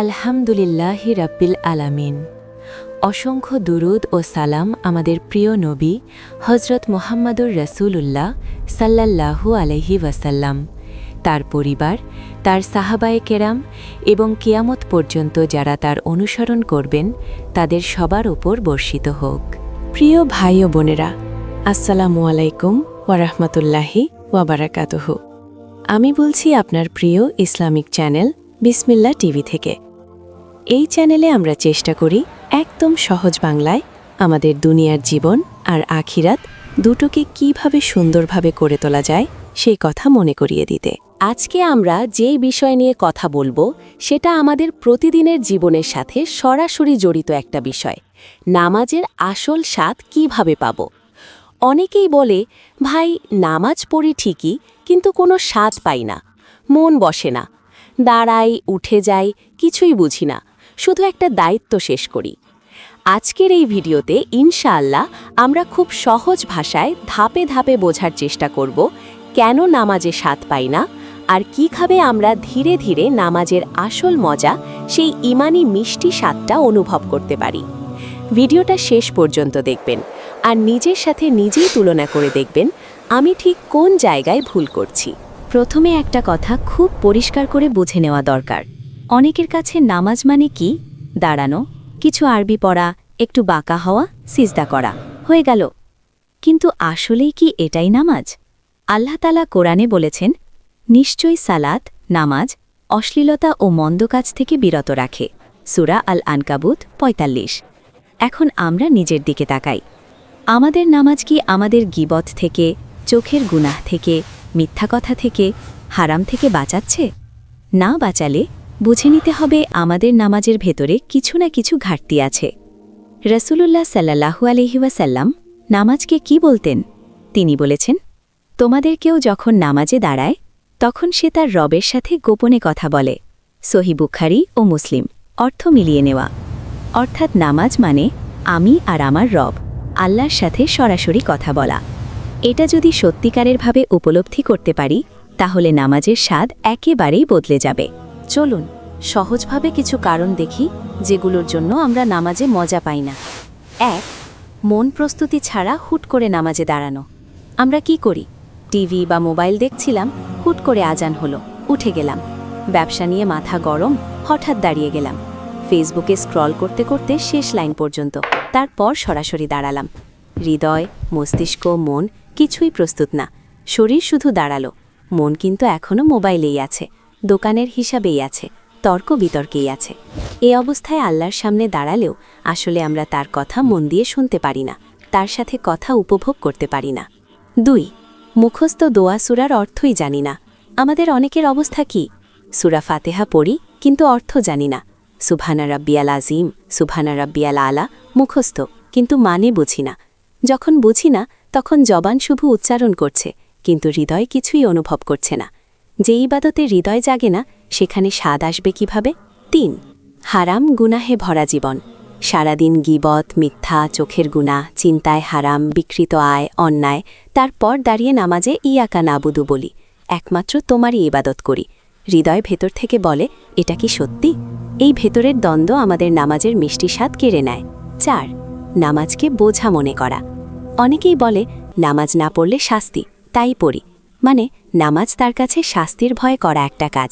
আলহামদুলিল্লাহি রাব্বিল আলামিন। অসংখ্য দুরুদ ও সালাম আমাদের প্রিয় নবী হজরত মুহাম্মাদুর রাসূলুল্লাহ সাল্লাল্লাহু আলাইহি ওয়াসাল্লাম, তার পরিবার, তার সাহাবায়ে কেরাম এবং কিয়ামত পর্যন্ত যারা তার অনুসরণ করবেন তাদের সবার ওপর বর্ষিত হোক। প্রিয় ভাই ও বোনেরা, আসসালামু আলাইকুম ওয়া রাহমাতুল্লাহি ওয়া বারাকাতুহু। আমি বলছি আপনার প্রিয় ইসলামিক চ্যানেল বিসমিল্লাহ টিভি থেকে। এই চ্যানেলে আমরা চেষ্টা করি একদম সহজ বাংলায় আমাদের দুনিয়ার জীবন আর আখিরাত দুটোকে কিভাবে সুন্দরভাবে করে তোলা যায় সেই কথা মনে করিয়ে দিতে। আজকে আমরা যেই বিষয় নিয়ে কথা বলবো সেটা আমাদের প্রতিদিনের জীবনের সাথে সরাসরি জড়িত একটা বিষয়। নামাজের আসল স্বাদ কিভাবে পাব? অনেকেই বলে, ভাই নামাজ পড়ি ঠিকই, কিন্তু কোনো স্বাদ পাই না, মন বসে না, দাঁড়াই উঠে যাই, কিছুই বুঝি না, শুধু একটা দায়িত্ব শেষ করি। আজকের এই ভিডিওতে ইনশাআল্লাহ আমরা খুব সহজ ভাষায় ধাপে ধাপে বোঝার চেষ্টা করব কেন নামাজে স্বাদ পাই না, আর কিভাবে আমরা ধীরে ধীরে নামাজের আসল মজা, সেই ইমানি মিষ্টি স্বাদটা অনুভব করতে পারি। ভিডিওটা শেষ পর্যন্ত দেখবেন আর নিজের সাথে নিজেই তুলনা করে দেখবেন আমি ঠিক কোন জায়গায় ভুল করছি। প্রথমে একটা কথা খুব পরিষ্কার করে বুঝে নেওয়া দরকার। অনেকের কাছে নামাজ মানে কি? দাঁড়ানো, কিছু আরবি পড়া, একটু বাঁকা হওয়া, সিজদা করা, হয়ে গেল। কিন্তু আসলেই কি এটাই নামাজ? আল্লাহ তাআলা কোরআনে বলেছেন, নিশ্চয়ই সালাত, নামাজ, অশ্লীলতা ও মন্দ কাজ থেকে বিরত রাখে। সূরা আল আনকাবুত ৪৫। এখন আমরা নিজের দিকে তাকাই। আমাদের নামাজ কি আমাদের গীবত থেকে, চোখের গুনাহ থেকে, মিথ্যা কথা থেকে, হারাম থেকে বাঁচাচ্ছে? না বাঁচালে বুঝে নিতে হবে আমাদের নামাজের ভেতরে কিছু না কিছু ঘাটতি আছে। রাসূলুল্লাহ সাল্লাল্লাহু আলাইহি ওয়াসাল্লাম নামাজকে কি বলতেন? তিনি বলেছেন, তোমাদের কেউ যখন নামাজে দাঁড়ায় তখন সে তার রবের সাথে গোপনে কথা বলে। সহিহ বুখারী ও মুসলিম। অর্থ মিলিয়ে নেওয়া, অর্থাৎ নামাজ মানে আমি আর আমার রব, আল্লাহর সাথে সরাসরি কথা বলা। এটা যদি সত্যিকারেরভাবে উপলব্ধি করতে পারি তাহলে নামাজের স্বাদ একেবারেই বদলে যাবে। চলুন সহজভাবে কিছু কারণ দেখি যেগুলোর জন্য আমরা নামাজে মজা পাই না। ১. মন প্রস্তুতি ছাড়া হুট করে নামাজে দাঁড়ানো। আমরা কি করি? টিভি বা মোবাইল দেখছিলাম, হুট করে আজান হলো, উঠে গেলাম। ব্যবসা নিয়ে মাথা গরম, হঠাৎ দাঁড়িয়ে গেলাম। ফেসবুকে স্ক্রল করতে করতে শেষ লাইন পর্যন্ত, তারপর সরাসরি দাঁড়ালাম। হৃদয়, মস্তিষ্ক, মন কিছুই প্রস্তুত না, শরীর শুধু দাঁড়ালো, মন কিন্তু এখনও মোবাইলেই আছে, দোকানের হিসাবেই আছে, তর্ক বিতর্কেই আছে। এই অবস্থায় আল্লাহর সামনে দাঁড়ালেও আসলে আমরা তার কথা মন দিয়ে শুনতে পারি না, তার সাথে কথা উপভোগ করতে পারি না। ২. মুখস্থ দোয়া সূরার অর্থই জানি না। আমাদের অনেকের অবস্থা কি? সূরা ফাতিহা পড়ি কিন্তু অর্থ জানি না। সুবহানা রাব্বিয়াল আযীম, সুবহানা রাব্বিয়াল আলা মুখস্থ, কিন্তু মানে বুঝি না। যখন বুঝি না তখন জবান শুধু উচ্চারণ করছে, কিন্তু হৃদয় কিছুই অনুভব করছে না। যে ইবাদতে হৃদয় জাগে না সেখানে স্বাদ আসবে কিভাবে? ৩. হারাম গুনাহে ভরা জীবন। সারাদিন গীবত, মিথ্যা, চোখের গুনাহ, চিন্তায় হারাম, বিকৃত আয়, অন্যায়, তারপর দাঁড়িয়ে নামাজে ইয়াকা নাবুদু বলি, একমাত্র তোমারই ইবাদত করি। হৃদয় ভেতর থেকে বলে, এটা কি সত্যি? এই ভেতরের দ্বন্দ্ব আমাদের নামাজের মিষ্টি স্বাদ কেড়ে নেয়। ৪. নামাজকে বোঝা মনে করা। অনেকেই বলে নামাজ না পড়লে শাস্তি, তাই পড়ি। মানে নামাজ তার কাছে শাস্তির ভয়ে করা একটা কাজ।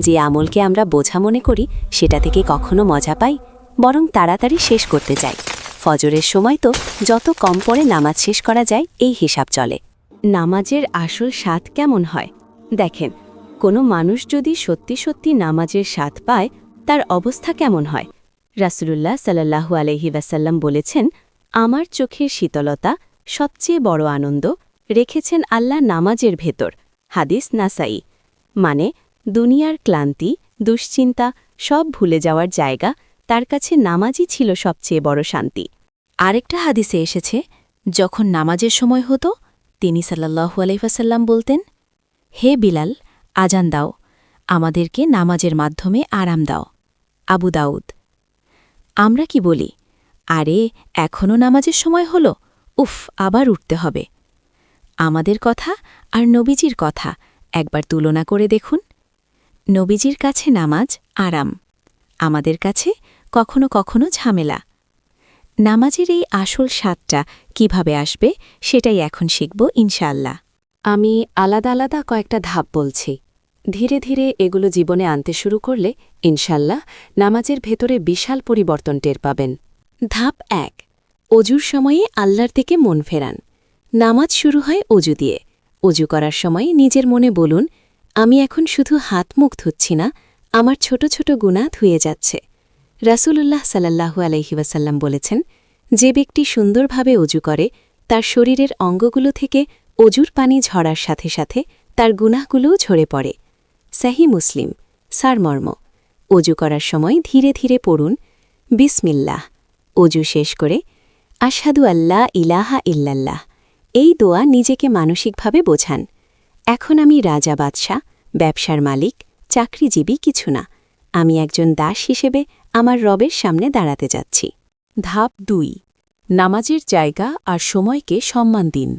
যে আমলকে আমরা বোঝা মনে করি সেটা থেকে কখনো মজা পাই? বরং তাড়াতাড়ি শেষ করতে চাই। ফজরের সময় তো যত কম পড়ে নামাজ শেষ করা যায় এই হিসাব চলে। নামাজের আসল স্বাদ কেমন হয় দেখেন। কোনো মানুষ যদি সত্যি সত্যি নামাজের স্বাদ পায় তার অবস্থা কেমন হয়? রাসূলুল্লাহ সাল্লাল্লাহু আলাইহি ওয়াসাল্লাম বলেছেন, আমার চোখের শীতলতা সবচেয়ে বড় আনন্দ রেখেছেন আল্লাহ নামাজের ভেতর। হাদিস নাসাই। মানে দুনিয়ার ক্লান্তি, দুশ্চিন্তা সব ভুলে যাওয়ার জায়গা তার কাছে নামাজই ছিল সবচেয়ে বড় শান্তি। আরেকটা হাদিসে এসেছে, যখন নামাজের সময় হতো তিনি সাল্লাল্লাহু আলাইহি ওয়াসাল্লাম বলতেন, হে বিলাল, আজান দাও, আমাদেরকে নামাজের মাধ্যমে আরাম দাও। আবু দাউদ। আমরা কি বলি, আরে এখনও নামাজের সময় হলো, উফ, আবার উঠতে হবে। আমাদের কথা আর নবীজির কথা একবার তুলনা করে দেখুন। নবীজির কাছে নামাজ আরাম, আমাদের কাছে কখনো কখনো ঝামেলা। নামাজের এই আসল স্বাদটা কিভাবে আসবে সেটাই এখন শিখব ইনশাআল্লাহ। আমি আলাদা আলাদা কয়েকটা ধাপ বলছি। ধীরে ধীরে এগুলো জীবনে আনতে শুরু করলে ইনশাল্লাহ নামাজের ভেতরে বিশাল পরিবর্তন টের পাবেন। ধাপ ১, অজুর সময়ে আল্লাহর দিকে মন ফেরান। নামাজ শুরু হয় অজু দিয়ে। অজু করার সময় নিজের মনে বলুন, আমি এখন শুধু হাত মুখ ধুচ্ছি না, আমার ছোট ছোট গুনাহ ধুয়ে যাচ্ছে। রাসূলুল্লাহ সাল্লাল্লাহু আলাইহি ওয়াসাল্লাম বলেছেন, যে ব্যক্তি সুন্দরভাবে অজু করে তার শরীরের অঙ্গগুলো থেকে অজুর পানি ঝরার সাথে সাথে তার গুনাহগুলোও ঝরে পড়ে। সহিহ মুসলিম। সারমর্ম, অজু করার সময় ধীরে ধীরে পড়ুন, বিসমিল্লাহ। অজু শেষ করে আশহাদু আল্লা ইলাহা ইল্লাল্লাহ। এই দোয়া নিজেকে মানসিকভাবে বোঝান, এখন আমি রাজা বাদশাহ, ব্যবসার মালিক, চাকরিজীবী কিছু না, আমি একজন দাস হিসেবে আমার রবের সামনে দাঁড়াতে যাচ্ছি। ধাপ ২, নামাজের জায়গা আর সময়কে সম্মান দিন।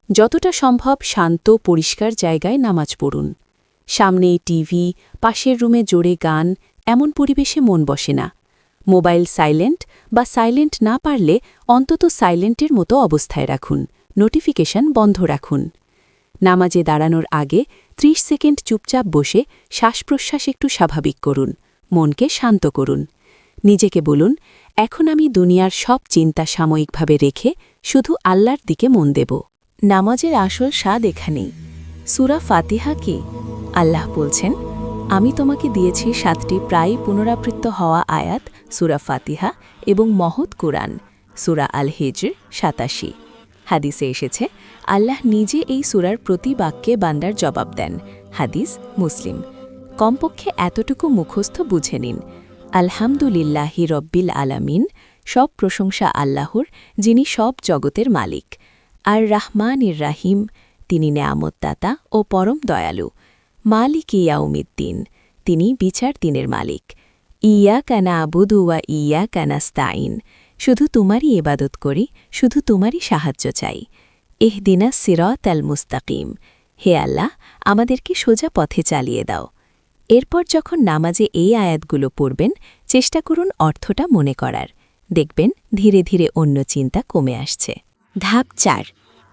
যতটা সম্ভব শান্ত পরিষ্কার জায়গায় নামাজ পড়ুন। সামনে টিভি, পাশের রুমে জোরে গান, এমন পরিবেশে মন বসে না। মোবাইল সাইলেন্ট বা সাইলেন্ট না পারলে অন্তত সাইলেন্টের মতো অবস্থায় রাখুন, নোটিফিকেশন বন্ধ রাখুন। নামাজে দাঁড়ানোর আগে ৩০ সেকেন্ড চুপচাপ বসে শ্বাস-প্রশ্বাস একটু স্বাভাবিক করুন, মনকে শান্ত করুন। নিজেকে বলুন, এখন আমি দুনিয়ার সব চিন্তা সাময়িকভাবে রেখে শুধু আল্লাহর দিকে মন দেব। নামাজের আসল স্বাদ এখানেই। সূরা ফাতিহা কি? আল্লাহ বলছেন, আমি তোমাকে দিয়েছি ৭টি প্রায় পুনরাবৃত্ত হওয়া আয়াত, সূরা ফাতিহা এবং মহৎ কুরআন, সূরা আল হিজর ৮৭। হাদিসে এসেছে, আল্লাহ নিজে এই সূরার প্রতি বাক্যে বান্দার জবাব দেন। হাদিস মুসলিম। কমপক্ষে এতটুকু মুখস্থ বুঝে নিন, আলহামদুলিল্লাহি রব্বিল আলামিন, সব প্রশংসা আল্লাহর, যিনি সব জগতের মালিক। আর রাহমানির রাহিম, তিনি নেয়ামতদাতা ও পরম দয়ালু। মালিক ইয়াউমিদ্দিন, তিনি বিচার দিনের মালিক। ইয়াকা না'বুদু ওয়া ইয়াকা নাস্তাইন, শুধু তোমারই ইবাদত করি, শুধু তোমারই সাহায্য চাই। ইহদিনাস সিরাতাল মুস্তাকিম, হে আল্লাহ, আমাদেরকে সোজা পথে চালিয়ে দাও। এরপর যখন নামাজে এই আয়াতগুলো পড়বেন, চেষ্টা করুন অর্থটা মনে করার। দেখবেন ধীরে ধীরে অন্য চিন্তা কমে আসছে। ধাপ ৪,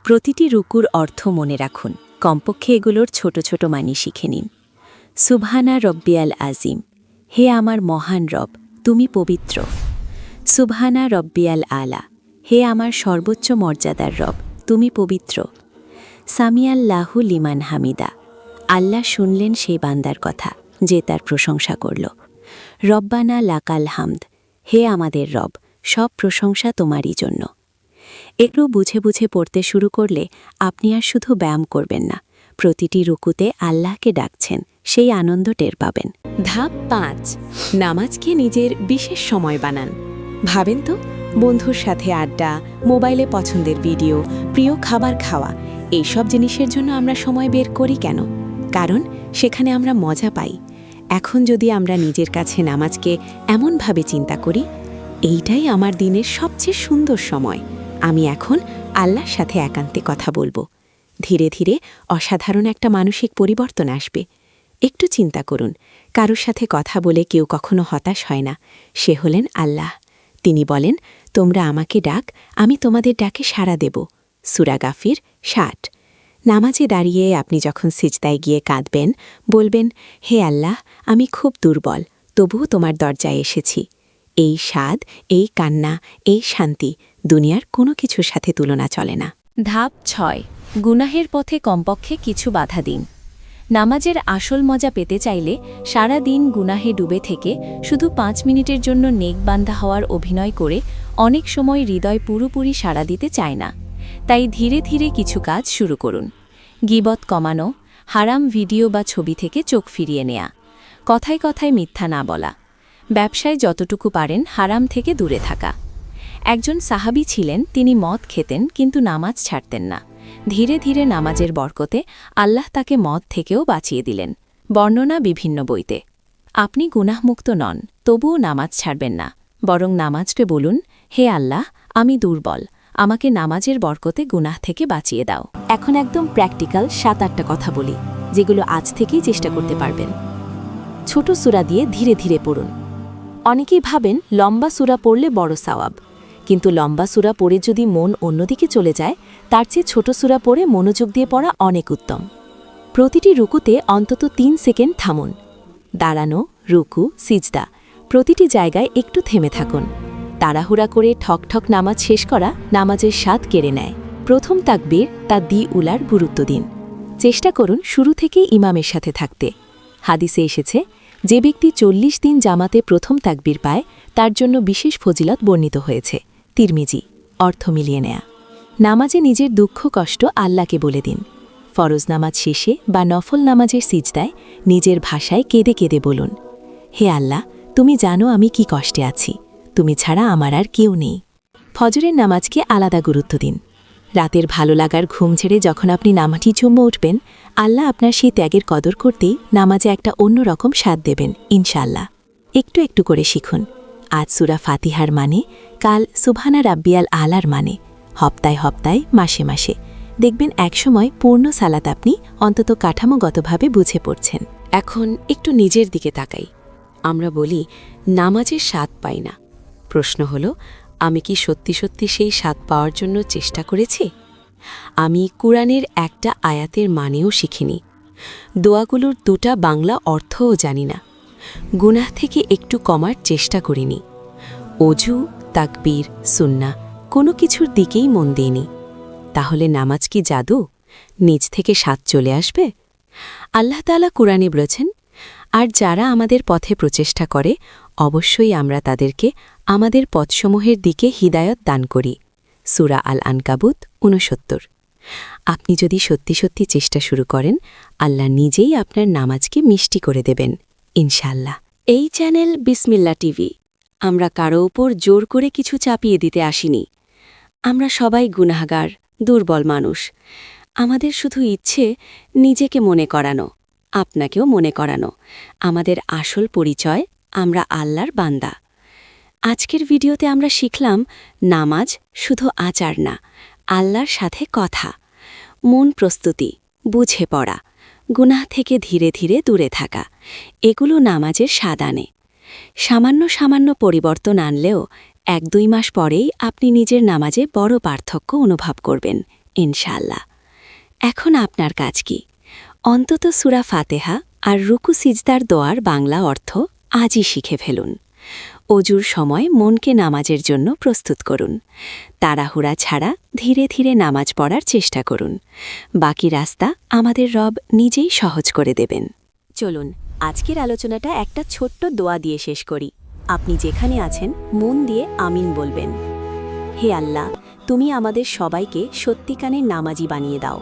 প্রতিটি রুকুর অর্থ মনে রাখুন, কমপক্ষে এগুলোর ছোট ছোট মানি শিখে নিন। সুবহানা রব্বিয়াল আজিম, হে আমার মহান রব, তুমি পবিত্র। সুবহানা রব্বিয়াল আলা, হে আমার সর্বোচ্চ মর্যাদার রব, তুমি পবিত্র। সামিয়াল্লাহু লিমান হামিদা, আল্লাহ শুনলেন সেই বান্দার কথা যে তার প্রশংসা করল। রব্বানা লাকাল হামদ, হে আমাদের রব, সব প্রশংসা তোমারই জন্য। এগুলো বুঝে বুঝে পড়তে শুরু করলে আপনি আর শুধু ব্যায়াম করবেন না, প্রতিটি রুকুতে আল্লাহকে ডাকছেন, সেই আনন্দ টের পাবেন। ধাপ ৫, নামাজকে নিজের বিশেষ সময় বানান। ভাবেন তো, বন্ধুর সাথে আড্ডা, মোবাইলে পছন্দের ভিডিও, প্রিয় খাবার খাওয়া, এইসব জিনিসের জন্য আমরা সময় বের করি কেন? কারণ সেখানে আমরা মজা পাই। এখন যদি আমরা নিজের কাছে নামাজকে এমনভাবে চিন্তা করি, এইটাই আমার দিনের সবচেয়ে সুন্দর সময়, আমি এখন আল্লাহর সাথে একান্তে কথা বলবো, ধীরে ধীরে অসাধারণ একটা মানসিক পরিবর্তন আসবে। একটু চিন্তা করুন, কারোর সাথে কথা বলে কেউ কখনো হতাশ হয় না, সে হলেন আল্লাহ। তিনি বলেন, তোমরা আমাকে ডাক, আমি তোমাদের ডাকে সাড়া দেব। সূরা গাফির ৬০। নামাজে দাঁড়িয়ে আপনি যখন সিজদায় গিয়ে কাঁদবেন, বলবেন, হে আল্লাহ, আমি খুব দুর্বল, তবুও তোমার দরজায় এসেছি। এই স্বাদ, এই কান্না, এই শান্তি দুনিয়ার কোনো কিছুর সাথে তুলনা চলে না। ধাপ ৬, গুনাহের পথে কমপক্ষে কিছু বাধা দিন। নামাজের আসল মজা পেতে চাইলে সারা দিন গুনাহে ডুবে থেকে শুধু ৫ মিনিটের জন্য নেকবান্দা হওয়ার অভিনয় করে অনেক সময় হৃদয় পুরোপুরি সাড়া দিতে চায় না। তাই ধীরে ধীরে কিছু কাজ শুরু করুন। গীবত কমানো, হারাম ভিডিও বা ছবি থেকে চোখ ফিরিয়ে নেয়া, কথায় কথায় মিথ্যা না বলা, ব্যবসায় যতটুকু পারেন হারাম থেকে দূরে থাকা। একজন সাহাবী ছিলেন, তিনি মদ খেতেন কিন্তু নামাজ ছাড়তেন না। ধীরে ধীরে নামাজের বরকতে আল্লাহ তাকে মদ থেকেও বাঁচিয়ে দিলেন। বর্ণনা বিভিন্ন বইতে। আপনি গুনাহমুক্ত নন, তবুও নামাজ ছাড়বেন না, বরং নামাজকে বলুন, হে আল্লাহ, আমি দুর্বল, আমাকে নামাজের বরকতে গুনাহ থেকে বাঁচিয়ে দাও। এখন একদম প্র্যাকটিক্যাল ৭-৮টা কথা বলি, যেগুলো আজ থেকেই চেষ্টা করতে পারবেন। ছোট সূরা দিয়ে ধীরে ধীরে পড়ুন। অনেকেই ভাবেন লম্বা সূরা পড়লে বড় সওয়াব, কিন্তু লম্বা সূরা পড়ে যদি মন অন্যদিকে চলে যায়, তার চেয়ে ছোট সূরা পড়ে মনোযোগ দিয়ে পড়া অনেক উত্তম। প্রতিটি রুকুতে অন্তত ৩ সেকেন্ড থামুন। দাঁড়ানো, রুকু, সিজদা প্রতিটি জায়গায় একটু থেমে থাকুন। তাড়াহুড়া করে ঠকঠক নামাজ শেষ করা নামাজের স্বাদ কেড়ে নেয়। প্রথম তাকবীর তা উলার গুরুত্ব দিন। চেষ্টা করুন শুরু থেকেই ইমামের সাথে থাকতে। হাদিসে এসেছে, যে ব্যক্তি ৪০ দিন জামাতে প্রথম তাকবীর পায় তার জন্য বিশেষ ফজিলত বর্ণিত হয়েছে। তিরমিজি। অর্থ মিলিয়ে নেয়া। নামাজে নিজের দুঃখ কষ্ট আল্লাহকে বলে দিন। ফরজ নামাজ শেষে বা নফল নামাজের সিজদায় নিজের ভাষায় কেঁদে কেঁদে বলুন, হে আল্লাহ, তুমি জানো আমি কি কষ্টে আছি, তুমি ছাড়া আমার আর কেউ নেই। ফজরের নামাজকে আলাদা গুরুত্ব দিন। রাতের ভালো লাগার ঘুম ছেড়ে যখন আপনি নামাটি চুম্বো উঠবেন, আল্লাহ আপনার সেই ত্যাগের কদর করতেই নামাজে একটা অন্যরকম স্বাদ দেবেন ইনশাআল্লাহ। একটু একটু করে শিখুন। আজ সূরা ফাতিহার মানে, কাল সুবহানা রাব্বিয়াল আলার মানে, হপ্তায় হপ্তায়, মাসে মাসে দেখবেন একসময় পূর্ণ সালাত আপনি অন্তত কাঠামোগতভাবে বুঝে পড়ছেন। এখন একটু নিজের দিকে তাকাই। আমরা বলি নামাজের স্বাদ পাই না। প্রশ্ন হলো, আমি কি সত্যি সত্যি সেই স্বাদ পাওয়ার জন্য চেষ্টা করেছি? আমি কুরআনের একটা আয়াতের মানেও শিখিনি। দোয়াগুলোর দুটা বাংলা অর্থও জানি না। গুনাহ থেকে একটু কমার চেষ্টা করিনি। অজু, তাকবীর, সুন্নাহ কোনো কিছুর দিকেই মন দিইনি। তাহলে নামাজ কি জাদু? নিজ থেকে স্বাদ চলে আসবে? আল্লাহ তাআলা কুরআনে বলেছেন, আর যারা আমাদের পথে প্রচেষ্টা করে অবশ্যই আমরা তাদেরকে আমাদের পথসমূহের দিকে হিদায়ত দান করি। সূরা আল আনকাবুত ৬৯। আপনি যদি সত্যি সত্যি চেষ্টা শুরু করেন, আল্লাহ নিজেই আপনার নামাজকে মিষ্টি করে দেবেন ইনশাআল্লাহ। এই চ্যানেল বিসমিল্লাহ টিভি। আমরা কারো উপর জোর করে কিছু চাপিয়ে দিতে আসিনি। আমরা সবাই গুনাহগার, দুর্বল মানুষ। আমাদের শুধু ইচ্ছে নিজেকে মনে করানো, আপনাকেও মনে করানো। আমাদের আসল পরিচয়, আমরা আল্লাহর বান্দা। আজকের ভিডিওতে আমরা শিখলাম, নামাজ শুধু আচার না, আল্লাহর সাথে কথা, মন প্রস্তুতি, বুঝে পড়া, গুনাহ থেকে ধীরে ধীরে দূরে থাকা, এগুলো নামাজের স্বাদ আনে। সামান্য সামান্য পরিবর্তন আনলেও ১-২ মাস পরেই আপনি নিজের নামাজে বড় পার্থক্য অনুভব করবেন ইনশাআল্লাহ। এখন আপনার কাজ কি? অন্তত সূরা ফাতিহা আর রুকু সিজদার দোয়ার বাংলা অর্থ আজই শিখে ফেলুন। অজুর সময় মনকে নামাজের জন্য প্রস্তুত করুন। তাড়াহুড়া ছাড়া ধীরে ধীরে নামাজ পড়ার চেষ্টা করুন। বাকি রাস্তা আমাদের রব নিজেই সহজ করে দেবেন। চলুন আজকের আলোচনাটা একটা ছোট্ট দোয়া দিয়ে শেষ করি। আপনি যেখানে আছেন মন দিয়ে আমিন বলবেন। হে আল্লাহ, তুমি আমাদের সবাইকে সত্যিকারের নামাজি বানিয়ে দাও।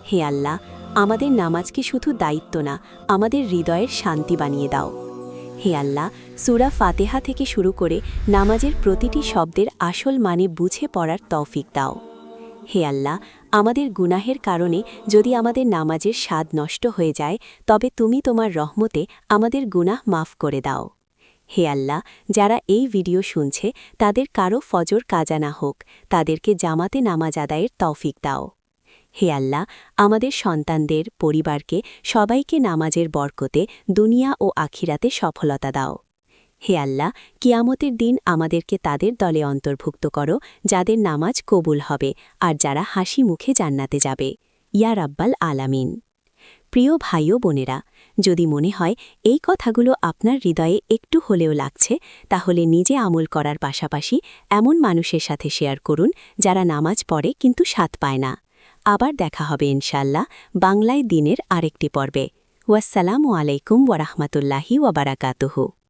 হে আল্লাহ, আমাদের নামাজকে শুধু দায়িত্ব না, আমাদের হৃদয়ের শান্তি বানিয়ে দাও। হে আল্লাহ, সূরা ফাতিহা থেকে শুরু করে নামাজের প্রতিটি শব্দের আসল মানে বুঝে পড়ার তৌফিক দাও। হে আল্লাহ, আমাদের গুনাহের কারণে যদি আমাদের নামাজের স্বাদ নষ্ট হয়ে যায়, তবে তুমি তোমার রহমতে আমাদের গুনাহ মাফ করে দাও। হে আল্লাহ, যারা এই ভিডিও শুনছে তাদের কারো ফজর কাজা না হোক, তাদেরকে জামাতে নামাজ আদায়ের তৌফিক দাও। হে আল্লাহ, আমাদের সন্তানদের, পরিবারকে, সবাইকে নামাজের বরকতে দুনিয়া ও আখিরাতে সফলতা দাও। হে আল্লাহ, কিয়ামতের দিন আমাদেরকে তাদের দলে অন্তর্ভুক্ত করো যাদের নামাজ কবুল হবে আর যারা হাসি মুখে জান্নাতে যাবে। ইয়া রাব্বাল আলামিন। প্রিয় ভাই ও বোনেরা, যদি মনে হয় এই কথাগুলো আপনার হৃদয়ে একটু হলেও লাগছে, তাহলে নিজে আমল করার পাশাপাশি এমন মানুষের সাথে শেয়ার করুন যারা নামাজ পড়ে কিন্তু স্বাদ পায় না। আবার দেখা হবে ইনশাআল্লাহ বাংলায় দিনের আরেকটি পর্বে। ওয়াসসালামু আলাইকুম ওয়া রাহমাতুল্লাহি ওয়া বারাকাতুহু।